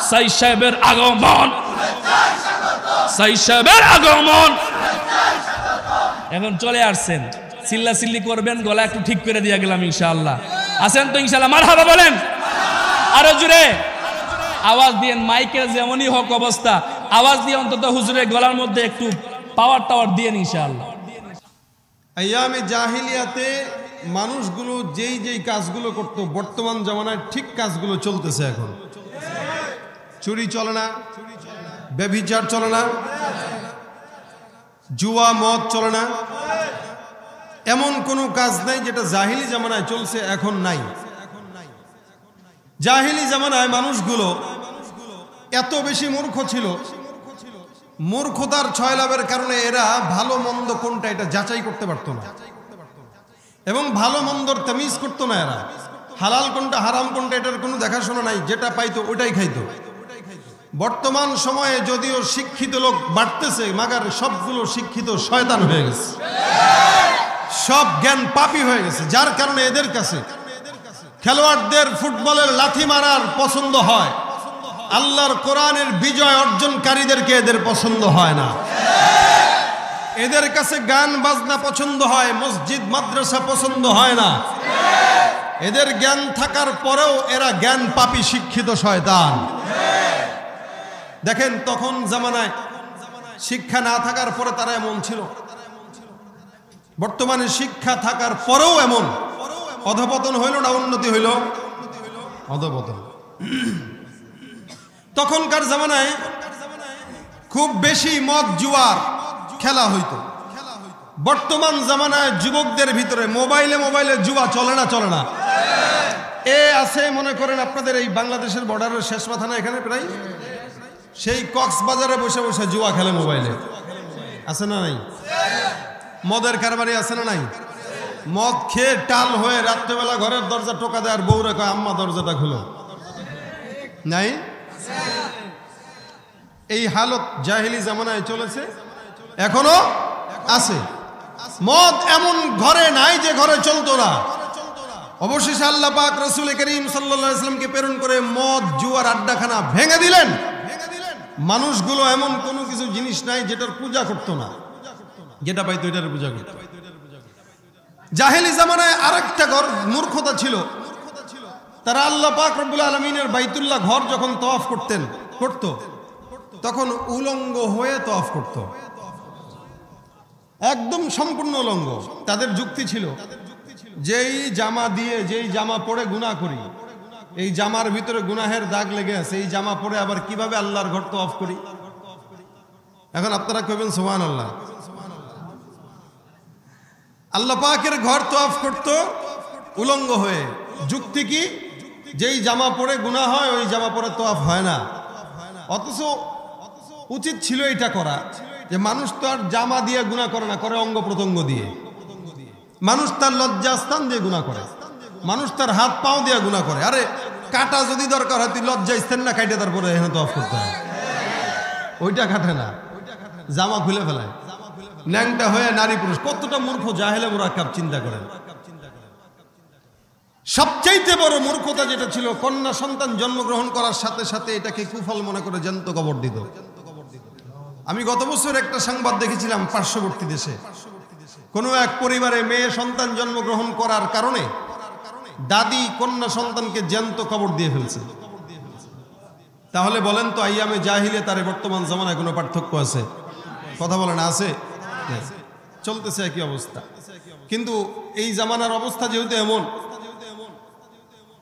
সাইদ সাহেবের আগমন, সাইদ সাহেবের আগমন। এখন চলে আসছেন, চিল্লা চিল্লি করবেন, গলা একটু ঠিক করে দিয়ে গেলাম ইনশাআল্লাহ। আছেন তো ইনশাআল্লাহ? মারহাবা বলেন আরো জোরে আওয়াজ দিয়েন। মাইকের যেমনই হোক অবস্থা, আওয়াজ দিয়ে অন্তত হুজুরের গলার মধ্যে একটু পাওয়ার টাওয়ার দিয়েন ইনশাআল্লাহ। আইয়ামে জাহিলিয়াতে মানুষগুলো যেই যেই কাজগুলো করত, বর্তমান জামানায় ঠিক কাজগুলো চলতেছে এখন। চুরি চলে না, ব্যভিচার চলে না, জুয়া মদ চলে না, এমন কোনো কাজ নাই যেটা জাহিলি জামানায় চলছে এখন নাই। জাহিলি জামানায় মানুষগুলো এত বেশি মূর্খ ছিল, মূর্খতার ছয় লাভের কারণে এরা ভালো মন্দ কোনটা এটা যাচাই করতে পারত না, এবং ভালো মন্দর তামিজ করতো না এরা। হালাল কোনটা হারাম কোনটা এটার কোনো দেখাশোনা নাই, যেটা পাইতো ওটাই খাইতো। বর্তমান সময়ে যদিও শিক্ষিত লোক বাড়তেছে, মাগার সবগুলো শিক্ষিত শয়তান হয়ে গেছে, সব জ্ঞান পাপী হয়ে গেছে। যার কারণে এদের কাছে খেলোয়াড়দের ফুটবলের লাথি মারার পছন্দ হয়, আল্লাহর কোরআনের বিজয় অর্জনকারীদেরকে এদের পছন্দ হয় না। এদের কাছে গান বাজনা পছন্দ হয়, মসজিদ মাদ্রাসা পছন্দ হয় না। এদের জ্ঞান থাকার পরেও এরা জ্ঞান পাপী শিক্ষিত শয়তান। দেখেন তখন জামানায় শিক্ষা না থাকার পরে তারা এমন ছিল, বর্তমানে শিক্ষা থাকার পরেও এমন। অধপতন হইল না উন্নতি হইল? অধপতন। তখনকার জামানায় খুব বেশি মদ জুয়ার খেলা হইতো। বর্তমান জামানায় যুবকদের ভিতরে মোবাইলে মোবাইলে জুয়া চলে না? চলে না? এ আছে মনে করেন আপনাদের এই বাংলাদেশের বর্ডারের শেষ মাথা না এখানে প্রায়, সেই কক্সবাজারে বসে বসে জুয়া খেলে মোবাইলে। আছে না নাই? মদের কারবারি আছে না নাই? মদ খেয়ে টাল হয়ে রাত্রেবেলা ঘরের দরজা টোকা দেয় আর বউরে কয় আম্মা দরজাটা খুলো। নাই? এই হালত জাহিলি জামানায় চলেছে, এখনো আছে। মদ এমন ঘরে নাই যে ঘরে চলতো না। অবশেষে আল্লাহ পাক রাসূল করিম সাল্লাল্লাহু আলাইহি ওয়াসাল্লামকে প্রেরণ করে মদ জুয়ার আড্ডাখানা ভেঙে দিলেন। মানুষগুলো এমন কোনো কিছু জিনিস নাই যেটার পূজা করতো না, যেটা পাইতো এটার পূজা করতো। জাহেলি জামানায় আরেকটা ঘর মূর্খতা ছিল, তারা আল্লাহ পাক রব্বুল আলামিনের বাইতুল্লাহ ঘর যখন তওয়াফ করত তখন উলঙ্গ হয়ে তওয়াফ করত, একদম সম্পূর্ণ উলঙ্গ। তাদের যুক্তি ছিল যেই জামা দিয়ে, যেই জামা পরে গুনাহ করি, এই জামার ভিতরে গুনাহের দাগ লেগে আছে, এই জামা পরে আবার কিভাবে আল্লাহর ঘর তওয়াফ করি? এখন আপনারা কইবেন সুবহানাল্লাহ। আল্লাহ পাকের ঘর তওয়াফ করত উলঙ্গ হয়ে। যুক্তি কি? যেই জামা পরে গুনাহ হয় ওই জামা পরে তওয়াফ হয় না। অথচ উচিত ছিল এটা করা, যে মানুষ তো আর জামা দিয়ে গুনাহ করে না, করে অঙ্গ প্রত্যঙ্গ দিয়ে। মানুষ তার লজ্জাস্থান দিয়ে গুনাহ করে, মানুষ তার হাত পাও দিয়ে গুনাহ করে। আরে কাটা যদি দরকার হয় তুই লজ্জা স্থান না কাটে তারপরে এখানে তওয়াফ করতে হয়, ওইটা কাটে না, জামা খুলে ফেলায়। ন্যাংটা হয়ে নারী পুরুষ, কতটা মূর্খ জাহেলে মুরাক্কাব চিন্তা করেন। সবচাইতে বড় মূর্খতা যেটা ছিল, কন্যা সন্তান জন্মগ্রহণ করার সাথে সাথে এটাকে কুফল মনে করে জ্যান্ত কবর দিত। আমি গত বছর একটা সংবাদ দেখেছিলাম, পার্শ্ববর্তী দেশে কোনো এক পরিবারে মেয়ে সন্তান জন্মগ্রহণ করার কারণে দাদি কন্যা সন্তানকে জ্যান্ত কবর দিয়ে ফেলছে। তাহলে বলেন তো আইয়ামে জাহিলিয়াত আর বর্তমান জামানায় কোনো পার্থক্য আছে? কথা বলেন, আছে? চলতেছে একই অবস্থা। কিন্তু এই জামানার অবস্থা যেহেতু এমন,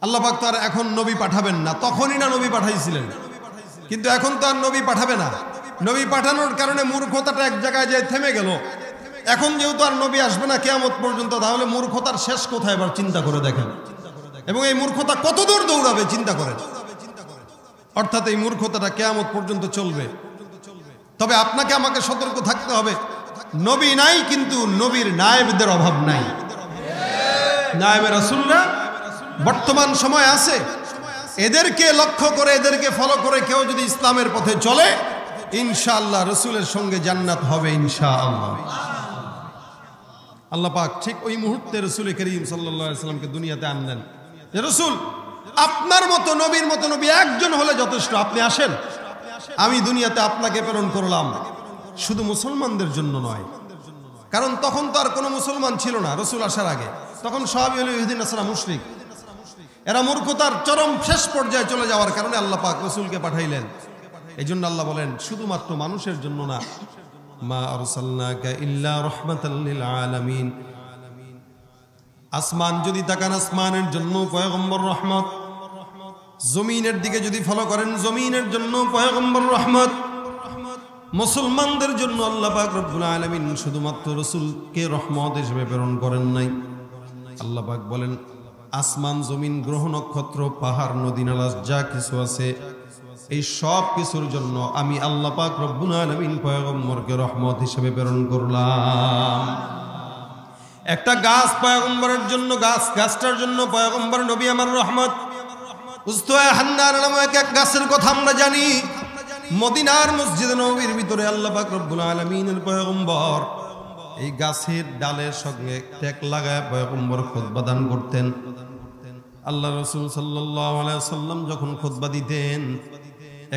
আল্লাহ পাক তো আর এখন নবী পাঠাবেন না, তখনই না নবী পাঠাইছিলেন, কিন্তু এখন তো আর নবী পাঠাবে না। নবী পাঠানোর কারণে মূর্খতাটা এক জায়গায় যে থেমে গেল। এখন যেহেতু আর নবী আসবে না কিয়ামত পর্যন্ত, তাহলে মূর্খতার শেষ কোথায় এবার চিন্তা করে দেখেন। এবং এই মূর্খতা কত দূর দৌড়াবে চিন্তা করেন। অর্থাৎ এই মূর্খতাটা কিয়ামত পর্যন্ত চলবে। তবে আপনাকে আমাকে সতর্ক থাকতে হবে, নবী নাই কিন্তু নবীর নায়েবদের অভাব নাই। নায়েবে রাসূলরা বর্তমান সময় আছে, এদেরকে লক্ষ্য করে, এদেরকে ফলো করে কেউ যদি ইসলামের পথে চলে, ইনশাআল্লাহ রাসূলের সঙ্গে জান্নাত হবে ইনশাআল্লাহ। আল্লাহ পাক ঠিক ওই মুহূর্তে রাসূল করিম সাল্লাল্লাহু আলাইহি ওয়াসাল্লামকে দুনিয়াতে আনলেন। রাসূল আপনার মতো নবীর মতো নবী একজন হলে যথেষ্ট, আপনি আসেন, আমি দুনিয়াতে আপনাকে প্রেরণ করলাম। শুধু মুসলমানদের জন্য নয়, কারণ তখন তো আর কোনো মুসলমান ছিল না রসুল আসার আগে, তখন সবই হলো ইহুদি নাসারা মুশরিক। এরা মূর্খতার চরম শেষ পর্যায়ে চলে যাওয়ার কারণে আল্লাহ পাক রসুলকে পাঠাইলেন। এই জন্য আল্লাহ বলেন শুধুমাত্র মানুষের জন্য না, মা আরসালনাকা ইল্লা রাহমাতাল লিল আলামিন। আসমান যদি তাকান, আসমানের জন্য পয়গম্বর রহমত। জমিনের দিকে যদি ফলো করেন, জমিনের জন্য পয়গম্বর রহমত। মুসলমানদের জন্য আল্লাহ পাক রব্বুল আলামিন শুধুমাত্র রাসূলকে রহমত হিসেবে প্রেরণ করেন নাই। আল্লাহ পাক বলেন আসমান, জমিন, গ্রহ, নক্ষত্র, পাহাড়, নদী, নালা যা কিছু আছে এই সব কিছুর জন্য আমি আল্লাহ পাক রব্বুল আলামিন পয়গম্বরকে রহমত হিসেবে প্রেরণ করলাম। একটা গাছ পয়গম্বরের জন্য, গাছটার জন্য পয়গম্বর নবী আমার রহমত। উস্তোয়া হান্নার নামক এক গাছের কথা আমরা জানি। মদিনার মসজিদে নববীর ভিতরে আল্লাহ পাক রব্বুল আলামিনের পয়গম্বর এই গাছের ডালের সঙ্গে টেক লাগায় পয়গম্বর খুতবা দান করতেন। আল্লাহ রাসূল সাল্লাল্লাহু আলাইহি ওয়াসাল্লাম যখন খুতবা দিতেন,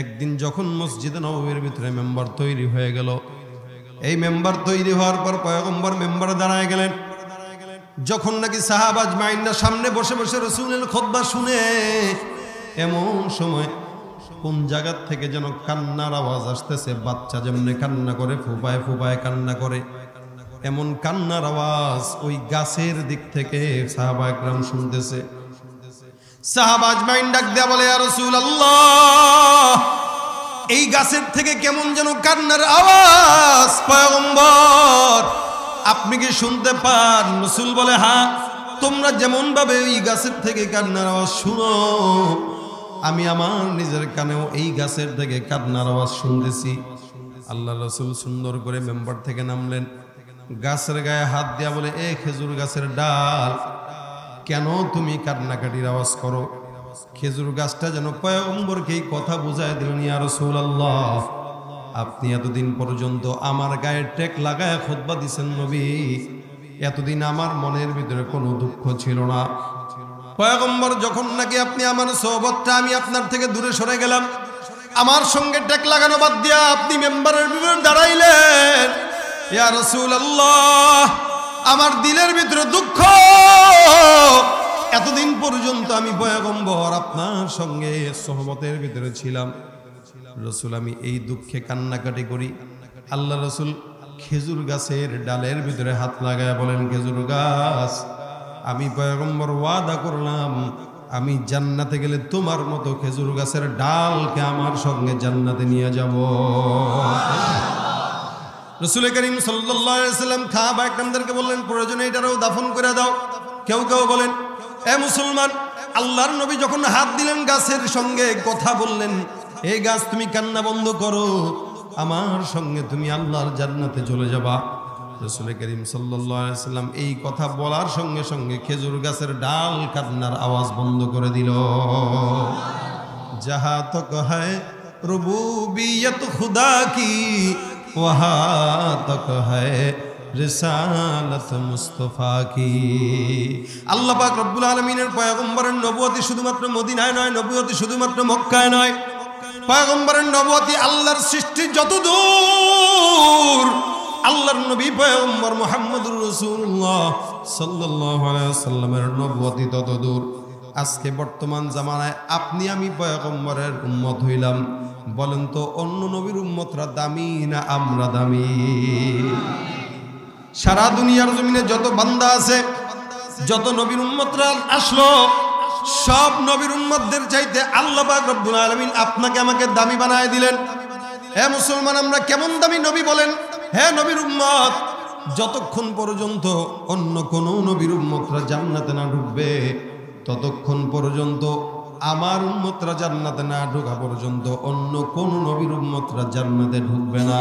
একদিন যখন মসজিদে নববীর ভিতরে মেম্বার তৈরি হয়ে গেল, এই মেম্বার তৈরি হওয়ার পর পয়গম্বর মেম্বারে দাঁড়ায় গেলেন। যখন নাকি সাহাবা আজমাইনরা সামনে বসে বসে রাসূলের খুতবা শুনে, এমন সময় কোন জায়গা থেকে যেন কান্নার আওয়াজ আসতেছে। বাচ্চা যেমনি কান্না করে, ফুপায় ফুপায় কান্না করে, এমন কান্নার আওয়াজ ওই গাছের দিক থেকে সাহাবা একরাম শুনতেছে। সাহাবা আজমাইন ডাক দেয়া বলে, ইয়া রাসূলুল্লাহ, এই গাছের থেকে কেমন যেন কান্নার আওয়াজ, পয়গম্বর আপনি কি শুনতে পান? রাসূল বলে, হ্যাঁ, তোমরা যেমন ভাবে এই গাছের থেকে কান্নার আওয়াজ শুনো, আমি আমার নিজের কানেও এই গাছের থেকে কান্নার আওয়াজ শুনতেছি। আল্লাহ রাসূল সুন্দর করে মেম্বার থেকে নামলেন, গাছের গায়ে হাত দিয়া বলে, এ খেজুর গাছের ডাল, কেন তুমি কান্নাকাটির আওয়াজ করো? খেজুর গাছটা যেন পয়গম্বরকে এই কথা বুঝায় দিলেন, ইয়া রাসূলুল্লাহ, আপনি এতদিন পর্যন্ত আমার গায়ে টেক লাগায় খুতবা দিছেন নবী, এতদিন আমার মনের ভিতরে কোনো দুঃখ ছিল না। পয়গম্বর যখন নাকি আপনি আমার সোহবতটা, আমি আপনার থেকে দূরে সরে গেলাম, আমার সঙ্গে টেক লাগানো বাদ দিয়া আপনি মেম্বারের ভিতরে দাঁড়াইলেন, ইয়া রাসূলুল্লাহ, আমার দিলের ভিতরে দুঃখ। এতদিন পর্যন্ত আমি পয়গম্বর আপনার সঙ্গে সোহবতের ভিতরে ছিলাম, রাসূল আমি এই দুঃখে কান্নাকাটি করি। আল্লাহ রাসূল খেজুর গাছের ডালের ভিতরে হাত লাগায় বলেন, খেজুর গাছ, আমি পয়গম্বর ওয়াদা করলাম, আমি জান্নাতে গেলে তোমার মতো খেজুর গাছের ডালকে আমার সঙ্গে জান্নাতে নিয়ে যাব। রাসূল করিম সাল্লাল্লাহু আলাইহি ওয়াসাল্লাম সাহাবা একরামদেরকে বললেন, প্রয়োজনে এটারও দাফন করে দাও। কেউ কেউ বলেন, এ মুসলমান, আল্লাহর নবী যখন হাত দিলেন গাছের সঙ্গে কথা বললেন, এই গাছ তুমি কান্না বন্ধ করো, আমার সঙ্গে তুমি আল্লাহর জান্নাতে চলে যাবা। রাসূল করিম সাল্লাল্লাহু আলাইহি ওয়াসাল্লাম এই কথা বলার সঙ্গে সঙ্গে খেজুর গাছের ডাল কান্নার আওয়াজ বন্ধ করে দিল। জাহা তক হ্যায় রুবুবিয়ত খুদা কি, ওয়াহা তক হ্যায় রিসালাত মুস্তাফা কি। আল্লাহ পাক রব্বুল আলামিনের পয়গম্বরের নবুয়তি শুধুমাত্র মদিনায় নয়, নবুয়তি শুধুমাত্র মক্কায় নয়, পয়গম্বরের নবুয়তি আল্লাহর সৃষ্টি যত দূর, আল্লাহর নবী পয়গম্বর মুহাম্মদুর রাসূলুল্লাহ সাল্লাল্লাহু আলাইহি ওয়াসাল্লামের নবুয়তি তত দূর। আজকে বর্তমান জামানায় আপনি আমি পয়গম্বরের উম্মত হইলাম, বলেন তো অন্য নবীর উম্মতরা দামি না আমরা দামি? সারা দুনিয়ার জমিনে যত বান্দা আছে, যত নবীর উম্মতরা আসলো, সব নবীর উম্মতদের চাইতে আল্লাহ পাক রব্বুল আলামিন আপনাকে আমাকে দামি বানায় দিলেন। হে মুসলমান, আমরা কেমন দামি নবী বলেন? হে নবীর উম্মত, যতক্ষণ পর্যন্ত অন্য কোন নবীর উম্মতরা জান্নাতে না ঢুকবে, ততক্ষণ পর্যন্ত আমার উম্মতরা জান্নাতে না ঢোকা পর্যন্ত অন্য কোন নবীর উম্মতরা জান্নাতে ঢুকবে না।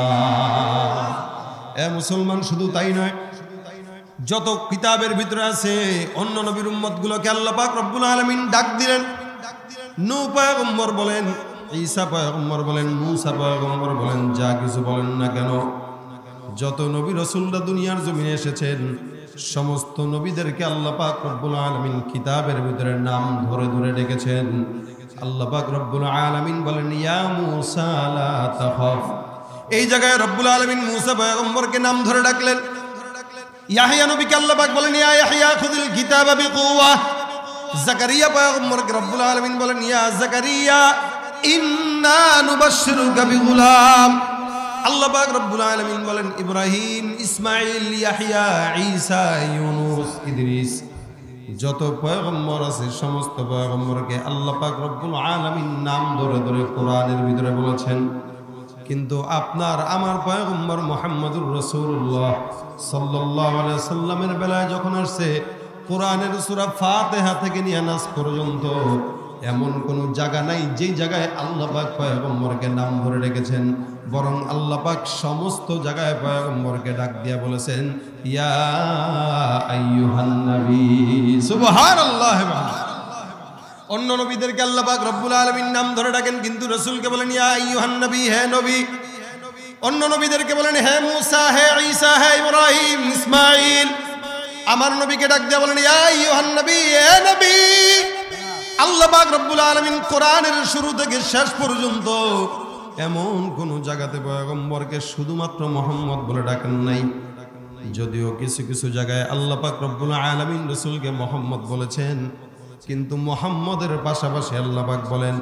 এ মুসলমান, শুধু তাই নয়, যত কিতাবের ভিতরে আছে অন্য নবীর উম্মতগুলোকে আল্লাহ পাক রব্বুল আলামিন ডাক দিলেন। নূহ পয়গম্বর বলেন, ঈসা পয়গম্বর বলেন, মূসা পয়গম্বর বলেন, যা কিছু বলেন না কেন, যত নবী রাসূলরা দুনিয়ার জমিনে এসেছেন, সমস্ত নবীদেরকে আল্লাহ পাক রব্বুল আলামিন কিতাবের ভিতরে নাম ধরে ধরে ডেকেছেন। আল্লাহ পাক রব্বুল আলামিন বলেন ইয়া মূসা লা তাখাফ। এই জায়গায় রব্বুল আলামিন মূসা পয়গম্বরকে নাম ধরে ডাকলেন। ইয়াহইয়া নবীকে আল্লাহ পাক বলেন ইয়া ইয়াহইয়া খুযিল কিতাবা বিকুওয়া। জাকারিয়া পয়গম্বরকে রব্বুল আলামিন বলেন ইয়া জাকারিয়া ইন্না নুবাশশিরুকা বিগুলাম। আল্লাহ পাক রব্বুল আলামিন বলেন ইব্রাহিম, ইসমাঈল, ইয়াহইয়া, ঈসা, ইউনূস, ইদ্রিস, যত পয়গম্বর আছে সমস্ত পয়গম্বরকে আল্লাহ পাক রব্বুল আলামিন নাম ধরে ধরে কোরআনের ভিতরে বলেছেন। কিন্তু আপনার আমার পয়গম্বর মুহাম্মদুর রাসূলুল্লাহ সাল্লাল্লাহু আলাইহি সাল্লামের বেলায় যখন আসছে কোরআনের সূরা ফাতিহা থেকে নিয়ে নাস পর্যন্ত এমন কোনো জায়গা নাই যেই জায়গায় আল্লাহ পাক পয়গম্বরকে নাম ধরে রেখেছেন, বরং আল্লাহ পাক সমস্ত জায়গায় পয়গম্বরকে ডাক দিয়া বলেছেন ইয়া আইয়ুহান নবী। সুবহানাল্লাহ। অন্য নবীদেরকে আল্লাহ পাক রব্বুল আলামিন নাম ধরে ডাকেন, কিন্তু রাসূলকে বলেন ইয়া আইয়ুহান নবী, হে নবী। অন্য নবীদেরকে বলেন হে মূসা, হে ঈসা, হে ইব্রাহিম, ইসমাঈল। আমার নবীকে ডাক দিয়া বলেন ইয়া আইয়ুহান নবী, হে নবী। আল্লাহ পাক রব্বুল আলামিন কোরআনের শুরু থেকে শেষ পর্যন্ত এমন কোন জায়গাতে পয়গম্বরকে শুধুমাত্র মুহাম্মদ বলে ডাকেন নাই। যদিও কিছু কিছু জায়গায় আল্লাহ পাক রব্বুল আলামিন রাসূলকে মুহাম্মদ বলেছেন, কিন্তু মুহাম্মদের পাশাপাশি আল্লাহ পাক বলেন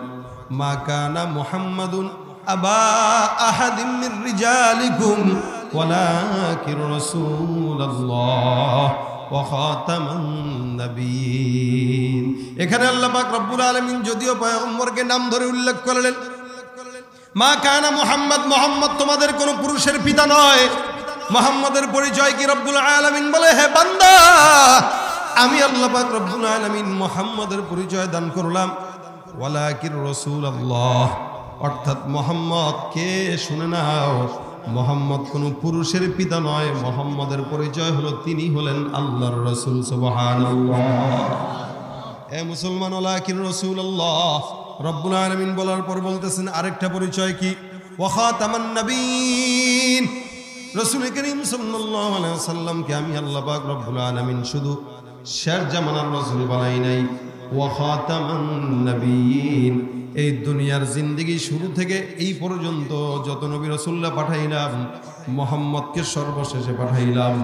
মা কানা মুহাম্মাদুন আবা আহাদিম মির রিজালিকুম ওয়ালাকিন রাসূলুল্লাহ ওয়া খাতামান নবিয়্যিন। এখানে আল্লাহ পাক রব্বুল আলামিন যদিও পয়গম্বরকে নাম ধরে উল্লেখ করলেন, মা কানা মুহাম্মদ, মুহাম্মদ তোমাদের কোন পুরুষের পিতা নয়। মুহাম্মদের পরিচয় কি? রব্বুল আলামিন বলে হে বান্দা, আমি আল্লাহ পাক রব্বুল আলামিন মুহাম্মদের পরিচয় দান করলাম ওয়ালাকিন রাসূলুল্লাহ, অর্থাৎ মুহাম্মদ কে শুনে নাও, মুহাম্মদ কোন পুরুষের পিতা নয়। মুহাম্মদের পরিচয় হলো তিনি হলেন আল্লাহর রাসূল। সুবহানাল্লাহ। এ মুসলমান, ওয়ালাকিন রাসূলুল্লাহ রব্বুল আলামিন বলার পর বলতেছেন আরেকটা পরিচয় কি? ওয়া খাতামান নবিয়্যিন। রাসূল করিম সাল্লাল্লাহু আলাইহি ওয়াসাল্লামকে আমি আল্লাহ পাক রব্বুল আলামিন শুধু শেষ জামানার রাসূল বানাই নাই, ওয়া খাতামান নবিয়্যিন, এই দুনিয়ার জিন্দেগি শুরু থেকে এই পর্যন্ত যত নবী রাসূলরা পাঠাইলাম, মুহাম্মদকে সর্বশেষে পাঠাইলাম।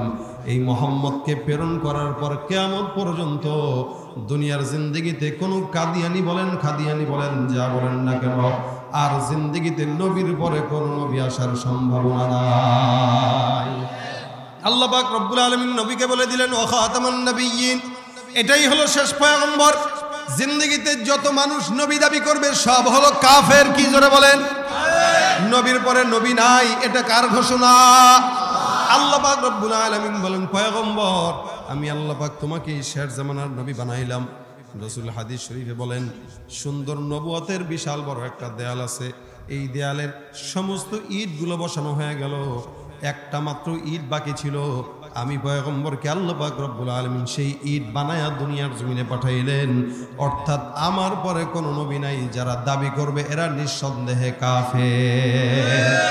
এই মুহাম্মদকে প্রেরণ করার পর কিয়ামত পর্যন্ত দুনিয়ার জিন্দেগিতে কোনো কাদিয়ানি বলেন, খাদিয়ানি বলেন, যা বলেন না কেন, আর জিন্দেগিতে নবীর পরে কোনো নবী আসার সম্ভাবনা নাই। আল্লাহ পাক রব্বুল আলামিন নবীকে বলে দিলেন ওয়া খাতামান নবিয়্যিন, এটাই হলো শেষ পয়গম্বর। জিন্দেগিতে যত মানুষ নবী দাবি করবে সব হলো কাফের। কি জোরে বলেন? নবীর পরে নবী নাই, এটা কার ঘোষণা? আল্লাহ পাক রব্বুল আলামিন বলেন পয়গম্বর, আমি আল্লাহ পাক তোমাকে শেষ জামানার নবী বানাইলাম। রাসূল হাদিস শরীফে বলেন সুন্দর নবুয়তের বিশাল বড় একটা দেয়াল আছে, এই দেয়ালের সমস্ত ইটগুলো বসানো হয়ে গেল, একটা মাত্র ইট বাকি ছিল। আমি পয়গম্বরকে আল্লাহ পাক রব্বুল আলামিন সেই ইট বানায়া দুনিয়ার জমিনে পাঠাইলেন। অর্থাৎ আমার পরে কোনো নবী নাই, যারা দাবি করবে এরা নিঃসন্দেহে কাফের।